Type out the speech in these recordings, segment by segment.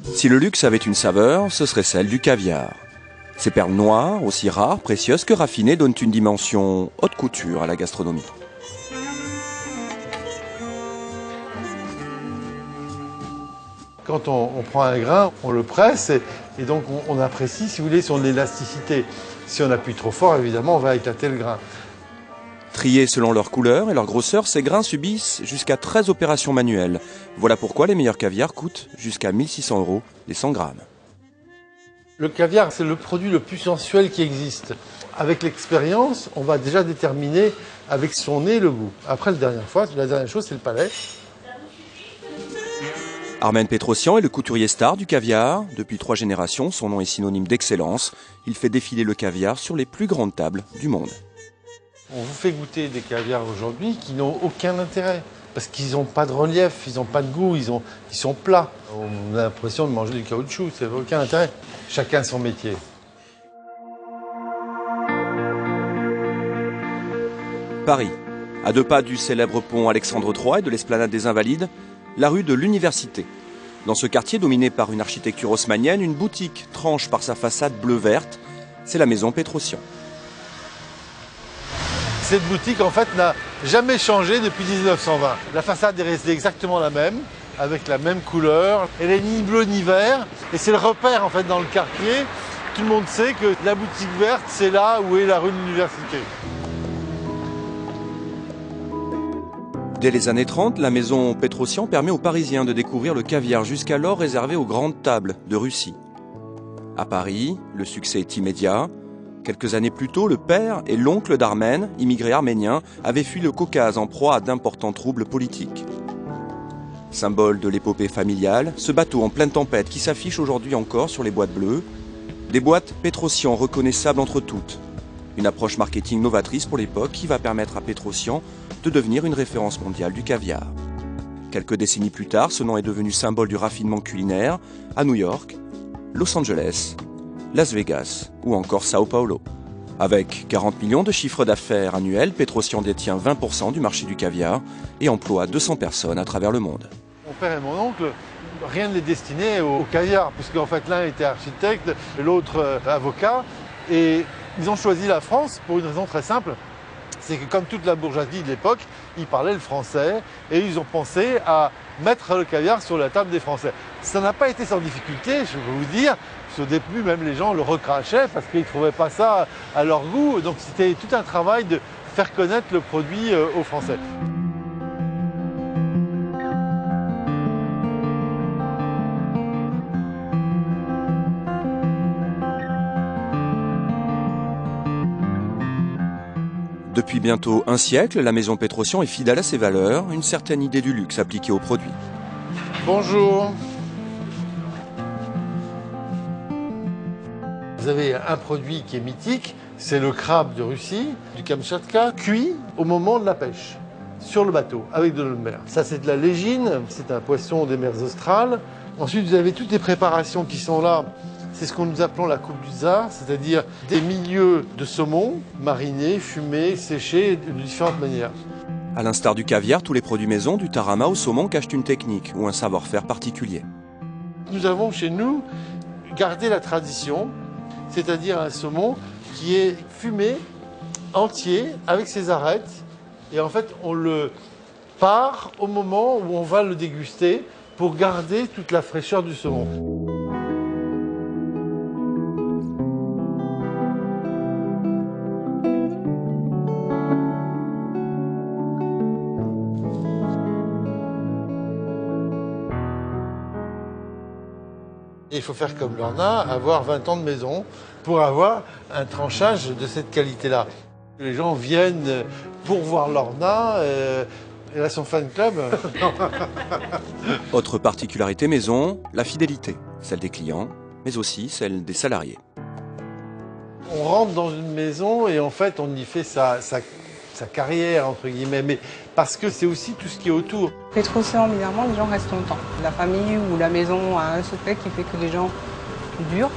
Si le luxe avait une saveur, ce serait celle du caviar. Ces perles noires, aussi rares, précieuses que raffinées, donnent une dimension haute couture à la gastronomie. Quand on prend un grain, on le presse et donc on apprécie, si vous voulez, son élasticité. Si on appuie trop fort, évidemment, on va éclater le grain. Triés selon leur couleur et leur grosseur, ces grains subissent jusqu'à 13 opérations manuelles. Voilà pourquoi les meilleurs caviars coûtent jusqu'à 1 600 € les 100 grammes. Le caviar, c'est le produit le plus sensuel qui existe. Avec l'expérience, on va déjà déterminer avec son nez le goût. Après, la dernière chose, c'est le palais. Armen Petrosian est le couturier star du caviar. Depuis 3 générations, son nom est synonyme d'excellence. Il fait défiler le caviar sur les plus grandes tables du monde. On vous fait goûter des caviars aujourd'hui qui n'ont aucun intérêt. Parce qu'ils n'ont pas de relief, ils n'ont pas de goût, ils sont plats. On a l'impression de manger du caoutchouc, ça n'a aucun intérêt. Chacun son métier. Paris. À 2 pas du célèbre pont Alexandre III et de l'esplanade des Invalides, la rue de l'Université. Dans ce quartier dominé par une architecture haussmannienne, une boutique tranche par sa façade bleu-verte. C'est la maison Petrosian. Cette boutique, en fait, n'a jamais changé depuis 1920. La façade est restée exactement la même, avec la même couleur. Elle est ni bleue ni vert. Et c'est le repère, en fait, dans le quartier. Tout le monde sait que la boutique verte, c'est là où est la rue de l'Université. Dès les années 30, la maison Petrosian permet aux Parisiens de découvrir le caviar jusqu'alors réservé aux grandes tables de Russie. À Paris, le succès est immédiat. Quelques années plus tôt, le père et l'oncle d'Armen, immigrés arméniens, avaient fui le Caucase en proie à d'importants troubles politiques. Symbole de l'épopée familiale, ce bateau en pleine tempête qui s'affiche aujourd'hui encore sur les boîtes bleues, des boîtes Petrosian reconnaissables entre toutes. Une approche marketing novatrice pour l'époque qui va permettre à Petrosian de devenir une référence mondiale du caviar. Quelques décennies plus tard, ce nom est devenu symbole du raffinement culinaire à New York, Los Angeles, Las Vegas ou encore Sao Paulo. Avec 40 millions de chiffres d'affaires annuels, Petrosian détient 20% du marché du caviar et emploie 200 personnes à travers le monde. Mon père et mon oncle, rien ne les destinait au caviar, puisqu'en fait l'un était architecte, l'autre avocat. Et ils ont choisi la France pour une raison très simple. C'est que comme toute la bourgeoisie de l'époque, ils parlaient le français et ils ont pensé à mettre le caviar sur la table des Français. Ça n'a pas été sans difficulté, je peux vous dire. Au début, même les gens le recrachaient parce qu'ils ne trouvaient pas ça à leur goût. Donc c'était tout un travail de faire connaître le produit aux Français. Depuis bientôt un siècle, la maison Petrosian est fidèle à ses valeurs, une certaine idée du luxe appliquée aux produits. Bonjour. Vous avez un produit qui est mythique, c'est le crabe de Russie, du Kamchatka, cuit au moment de la pêche, sur le bateau, avec de l'eau de mer. Ça, c'est de la légine, c'est un poisson des mers australes. Ensuite, vous avez toutes les préparations qui sont là. C'est ce que nous appelons la coupe du tsar, c'est-à-dire des milieux de saumon, marinés, fumés, séchés, de différentes manières. À l'instar du caviar, tous les produits maison, du tarama au saumon, cachent une technique ou un savoir-faire particulier. Nous avons chez nous gardé la tradition, c'est-à-dire un saumon qui est fumé entier avec ses arêtes. Et en fait, on le part au moment où on va le déguster pour garder toute la fraîcheur du saumon. Il faut faire comme Lorna, avoir 20 ans de maison pour avoir un tranchage de cette qualité-là. Les gens viennent pour voir Lorna, elle a son fan club. Autre particularité maison, la fidélité, celle des clients, mais aussi celle des salariés. On rentre dans une maison et en fait on y fait sa carrière, entre guillemets, mais parce que c'est aussi tout ce qui est autour. Petrosian, bizarrement, les gens restent longtemps. La famille ou la maison a un secret qui fait que les gens durent.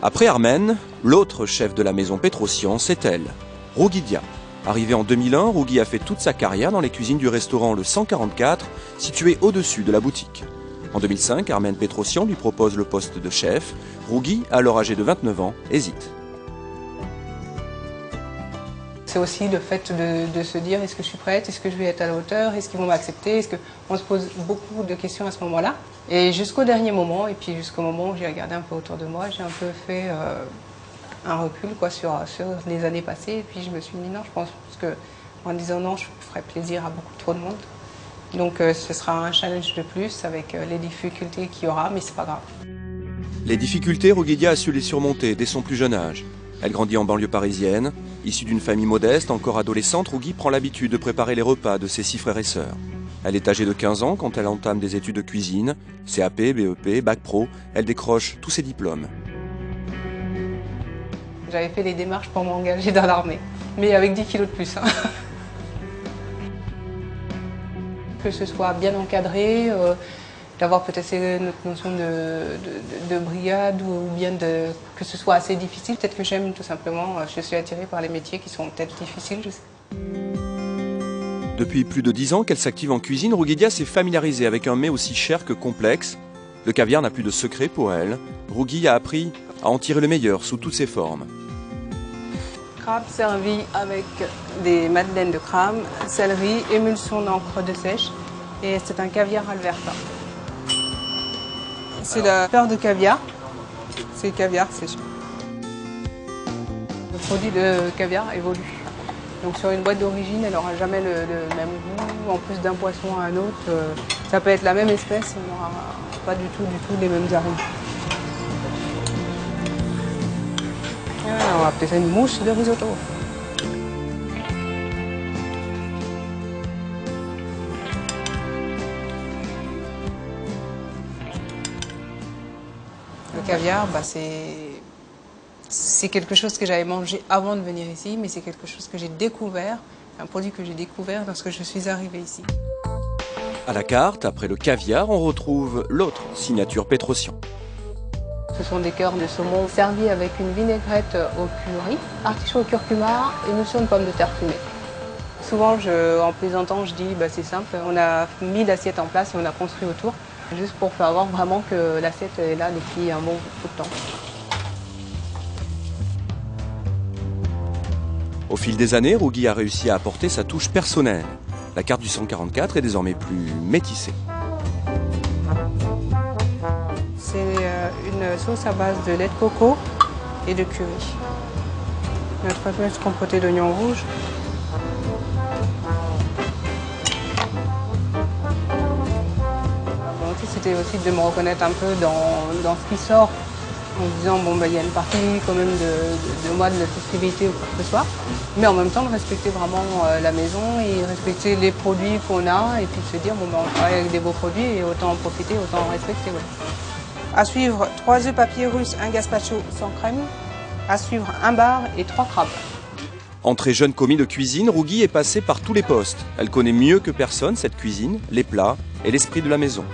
Après Armen, l'autre chef de la maison Petrosian, c'est elle, Rougidia. Arrivée en 2001, Rougui a fait toute sa carrière dans les cuisines du restaurant Le 144, situé au-dessus de la boutique. En 2005, Armen Petrosian lui propose le poste de chef. Rougui, alors âgé de 29 ans, hésite. C'est aussi le fait de se dire est-ce que je suis prête, est-ce que je vais être à la hauteur, est-ce qu'ils vont m'accepter, on se pose beaucoup de questions à ce moment-là. Et jusqu'au dernier moment, et puis jusqu'au moment où j'ai regardé un peu autour de moi, j'ai un peu fait un recul sur les années passées. Et puis je me suis dit non, je pense que en disant non, je ferais plaisir à beaucoup trop de monde. Donc ce sera un challenge de plus avec les difficultés qu'il y aura, mais c'est pas grave. Les difficultés, Rougui a su les surmonter dès son plus jeune âge. Elle grandit en banlieue parisienne. Issue d'une famille modeste, encore adolescente, Rougui prend l'habitude de préparer les repas de ses 6 frères et sœurs. Elle est âgée de 15 ans quand elle entame des études de cuisine, CAP, BEP, Bac Pro. Elle décroche tous ses diplômes. J'avais fait les démarches pour m'engager dans l'armée, mais avec 10 kilos de plus. Que ce soit bien encadré, d'avoir peut-être notre notion de brigade ou bien que ce soit assez difficile. Peut-être que j'aime tout simplement, je suis attirée par les métiers qui sont peut-être difficiles. Depuis plus de 10 ans qu'elle s'active en cuisine, Rougui s'est familiarisée avec un mets aussi cher que complexe. Le caviar n'a plus de secret pour elle. Rougui a appris à en tirer le meilleur sous toutes ses formes. Crabe servi avec des madeleines de crabe, céleri, émulsion d'encre de sèche et c'est un caviar Alverta. C'est la fleur de caviar, c'est caviar séché. Le produit de caviar évolue. Donc sur une boîte d'origine, elle n'aura jamais le même goût. En plus d'un poisson à un autre, ça peut être la même espèce, elle n'aura pas du tout les mêmes arômes. On va appeler ça une mousse de risotto. Le caviar, c'est quelque chose que j'avais mangé avant de venir ici, mais c'est quelque chose que j'ai découvert, un produit que j'ai découvert lorsque je suis arrivée ici. À la carte, après le caviar, on retrouve l'autre signature Petrosian. Ce sont des cœurs de saumon servis avec une vinaigrette au curry, artichaut au curcuma et notion de pommes de terre fumée. Souvent, en plaisantant, je dis c'est simple, on a mis l'assiette en place et on a construit autour, juste pour faire voir vraiment que l'assiette est là depuis un bon bout de temps. Au fil des années, Rougui a réussi à apporter sa touche personnelle. La carte du 144 est désormais plus métissée. C'est une sauce à base de lait de coco et de curry. Notre fameuse compotée d'oignons rouges. La volonté, c'était aussi de me reconnaître un peu dans ce qui sort, en disant il y a une partie quand même de moi, de la sensibilité ou quoi que ce soit, mais en même temps de respecter vraiment la maison et respecter les produits qu'on a et puis de se dire on travaille avec des beaux produits et autant en profiter, autant en respecter. Ouais. À suivre 3 œufs papier russe, un gazpacho sans crème. À suivre un bar et 3 crabes. Entrée jeune commis de cuisine, Rougui est passée par tous les postes. Elle connaît mieux que personne cette cuisine, les plats et l'esprit de la maison.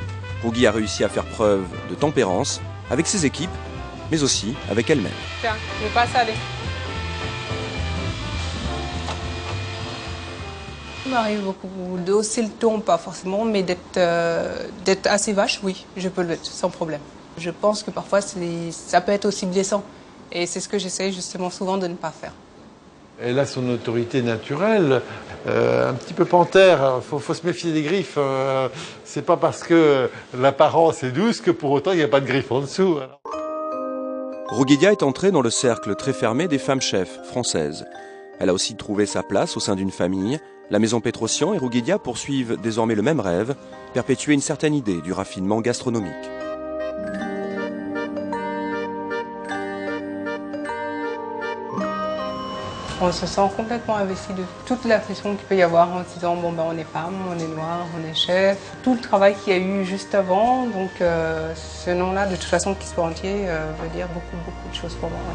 Rougui a réussi à faire preuve de tempérance avec ses équipes, mais aussi avec elle-même. Tiens, je vais pas saler. Il m'arrive beaucoup de hausser le ton, pas forcément, mais d'être assez vache, oui, je peux le être, sans problème. Je pense que parfois, ça peut être aussi blessant. Et c'est ce que j'essaie justement souvent de ne pas faire. Elle a son autorité naturelle, un petit peu panthère, faut se méfier des griffes. C'est pas parce que l'apparence est douce que pour autant il n'y a pas de griffes en dessous. Rougui est entrée dans le cercle très fermé des femmes chefs françaises. Elle a aussi trouvé sa place au sein d'une famille. La maison Petrosian et Rougui poursuivent désormais le même rêve, perpétuer une certaine idée du raffinement gastronomique. On se sent complètement investi de toute la pression qu'il peut y avoir en se disant on est femme, on est noir, on est chef. Tout le travail qu'il y a eu juste avant, donc ce nom-là de toute façon qui soit entier veut dire beaucoup de choses pour moi. Ouais.